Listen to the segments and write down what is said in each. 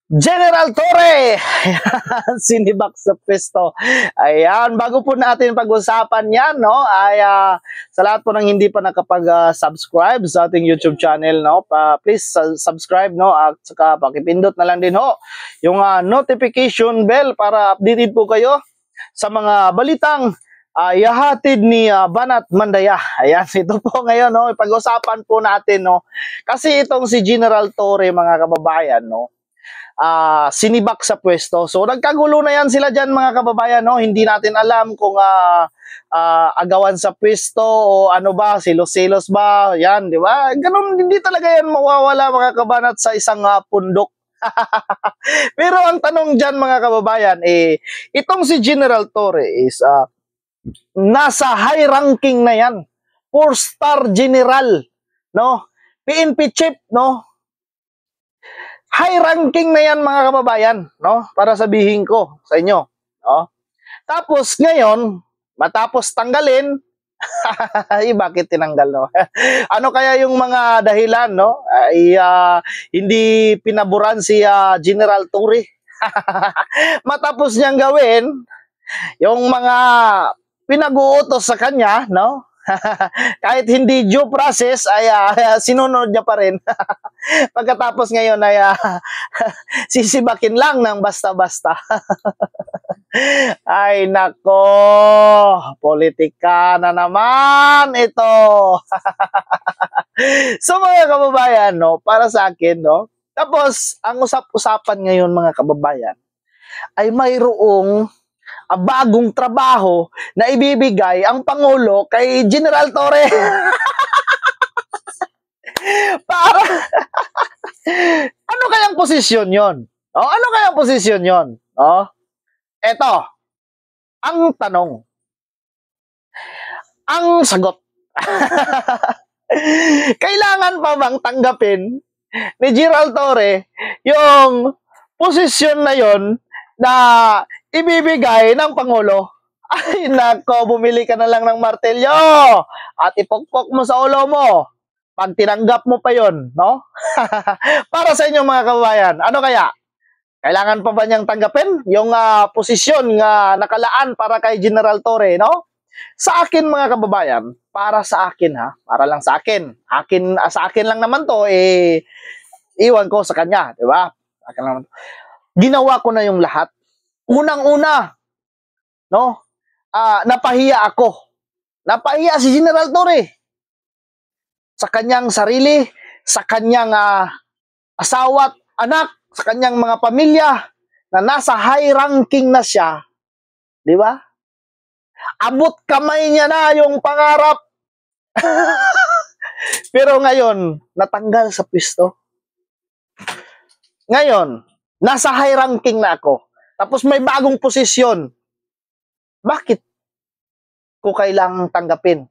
General Torre! Ayan, sinibak sa pwesto. Ayan, bago po natin pag-usapan yan, no, ay sa lahat po ng hindi pa nakapag-subscribe sa ating YouTube channel, no, please subscribe, no, at saka pakipindot na lang din ho yung notification bell para updated po kayo sa mga balitang ihahatid ni Banat Mandaya. Ayan, ito po ngayon, no, pag-usapan po natin, no, kasi itong si General Torre, mga kababayan, no, sinibak sa pwesto. So nagkagulo na yan sila dyan, mga kababayan, no? Hindi natin alam kung agawan sa pwesto o ano ba, silos-silos ba, yan, di ba? Ganun, hindi talaga yan mawawala, mga kabanat, sa isang pundok. Pero ang tanong dyan, mga kababayan, itong si General Torre is nasa high ranking na yan. 4-star general, no? PNP chief, no? High ranking na yan, mga kababayan, no? Para sabihin ko sa inyo, no? Tapos ngayon, matapos tanggalin, bakit tinanggal, no? Ano kaya yung mga dahilan, no? Hindi pinaboran si General Torre. Matapos niyang gawin yung mga pinag-uutos sa kanya, no? Kahit hindi due process ay sinunod niya pa rin. Pagkatapos ngayon ay sisibakin lang ng basta-basta. Ay nako, politika na naman ito. So mga kababayan, no, para sa akin, no, tapos ang usap-usapan ngayon, mga kababayan, ay mayroong bagong trabaho na ibibigay ang Pangulo kay General Torre. Para ano kayang posisyon yon? Oh, ano kayang posisyon yon? Oh, eto ang tanong. Ang sagot. Kailangan pa bang tanggapin ni General Torre yung posisyon na yon na ibibigay ng Pangulo? Ay nako, bumili ka na lang ng martelyo at ipokpok mo sa ulo mo pag tinanggap mo pa yon, no? Para sa inyo, mga kababayan, ano kaya? Kailangan pa ba niyang tanggapin yung posisyon nga nakalaan para kay General Torre, no? Sa akin, mga kababayan, para sa akin, para lang sa akin. Sa akin lang naman to, iwan ko sa kanya, di ba? Akin lang naman to. Ginawa ko na yung lahat. Unang-una, no? Napahiya ako. Napahiya si General Torre sa kanyang sarili, sa kanyang asawa at anak, sa kanyang mga pamilya na nasa high ranking na siya. Di ba? Abot kamay niya na yung pangarap. Pero ngayon, natanggal sa pwesto. Ngayon, nasa high ranking na ako. Tapos may bagong posisyon. Bakit ko kailangang tanggapin?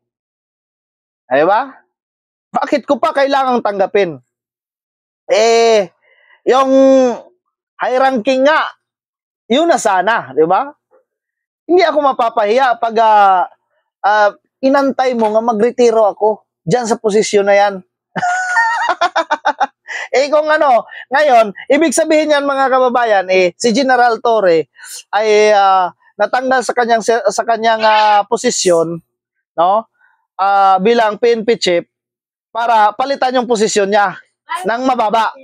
Di ba? Bakit ko pa kailangang tanggapin? Yung high ranking nga, yun na sana, di ba? Hindi ako mapapahiya pag inantay mo nga magretiro ako dyan sa posisyon na yan. Kung ano, ngayon, ibig sabihin yan, mga kababayan, si General Torre ay natanggal sa kanyang posisyon, no? Bilang PNP chief para palitan yung posisyon niya ng mababa.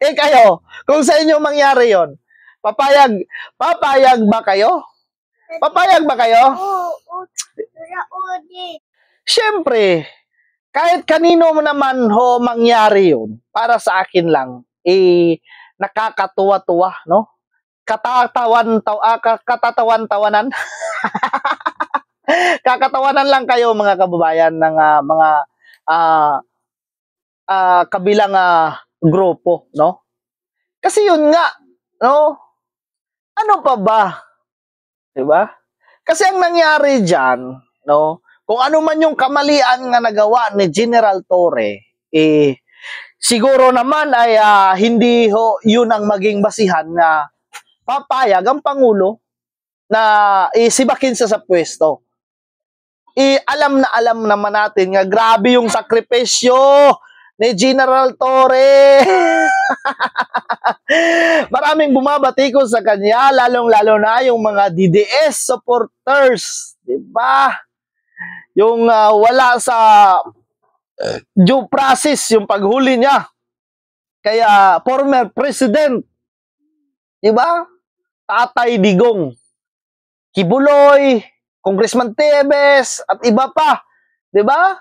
Kayo, kung sa inyo mangyari yon, papayag ba kayo? Papayag ba kayo? Siyempre, kahit kanino mo naman ho mangyari yun, para sa akin lang, nakakatuwa-tuwa, no? Katatawan-tawanan. Kakatawanan lang kayo, mga kababayan, ng mga kabilang grupo, no? Kasi yun nga, no? Ano pa ba? Diba? Kasi ang nangyari diyan, no? Kung ano man yung kamalian nga nagawa ni General Torre, siguro naman ay hindi ho yun ang maging basihan na papayag ang Pangulo na isibakin sa pwesto. Alam na alam naman natin nga grabe yung sakripisyo ni General Torre. Maraming bumabatikos sa kanya, lalong-lalo na yung mga DDS supporters, 'di ba? Yung wala sa due process yung paghuli niya. Kaya former president, 'di ba? Tatay Digong, Kibuloy, Congressman Tebes at iba pa, 'di ba?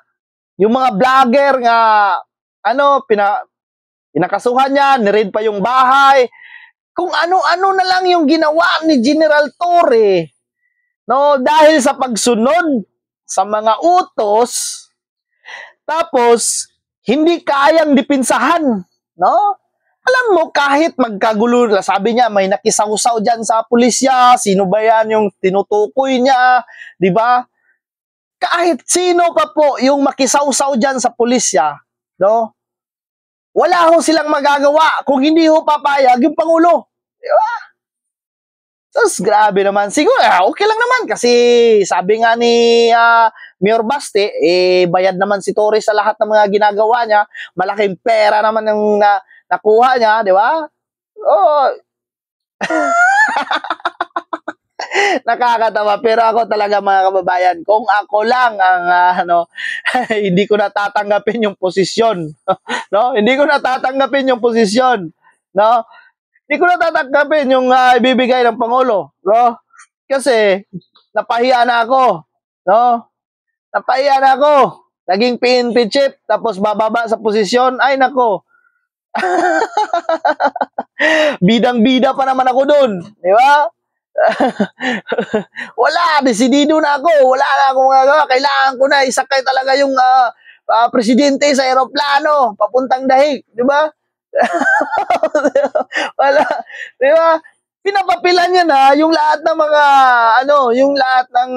Yung mga vlogger nga pinakasuhan niya, niread pa yung bahay. Kung ano-ano na lang yung ginawa ni General Torre, no, dahil sa pagsunod sa mga utos, tapos hindi kayang dipinsahan, no? Alam mo, kahit magkagulo, sabi niya may nakisawsaw diyan sa pulisya, sino ba yan yung tinutukoy niya, 'di ba? Kahit sino pa po yung makisawsaw diyan sa pulisya, no? Wala ho silang magagawa kung hindi ho papayag yung Pangulo. Di ba? Tapos grabe naman. Siguro, okay lang naman kasi sabi nga ni Mayor Baste, bayad naman si Torres sa lahat ng mga ginagawa niya. Malaking pera naman yung nakuha niya, di ba? Oh. Nakakatawa, pero ako talaga mga kababayan, kung ako lang ang hindi ko natatanggapin yung posisyon, no? Hindi ko natatanggapin yung posisyon, no? Hindi ko natatanggapin yung ibibigay ng Pangulo, no? Kasi napahiya na ako, no? Napahiya na ako. Naging PNP chief tapos bababa sa posisyon, ay nako. Bidang-bida pa naman ako doon, di ba? Wala, desidido na ako. Wala na akong magagawa. Kailangan ko na isakay talaga yung presidente sa eroplano papuntang Dahig, di ba? Wala, di ba? Pinapapilan niya na yung lahat ng mga yung lahat ng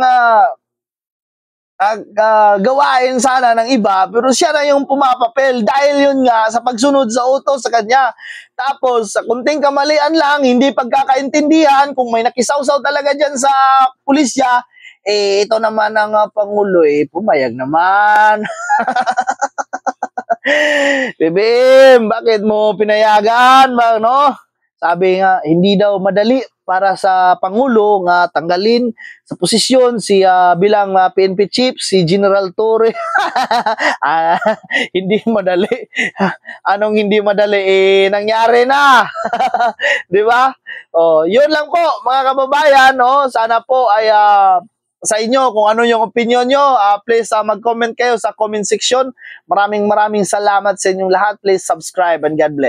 gawain sana ng iba, pero siya na yung pumapapel dahil yun nga sa pagsunod sa utos sa kanya. Tapos sa kunting kamalian lang, hindi pagkakaintindihan, kung may nakisawsaw talaga dyan sa pulisya, ito naman ang Pangulo, pumayag naman. Bibim, bakit mo pinayagan, no? Sabi nga, hindi daw madali para sa Pangulo nga tanggalin sa posisyon si bilang PNP chief si General Torre. Hindi madali. Anong hindi madali? Nangyari na. 'Di ba? Oh, 'yun lang po mga kababayan, no? Sana po ay sa inyo kung ano yung opinion nyo, please mag-comment kayo sa comment section. Maraming salamat sa inyong lahat. Please subscribe and God bless.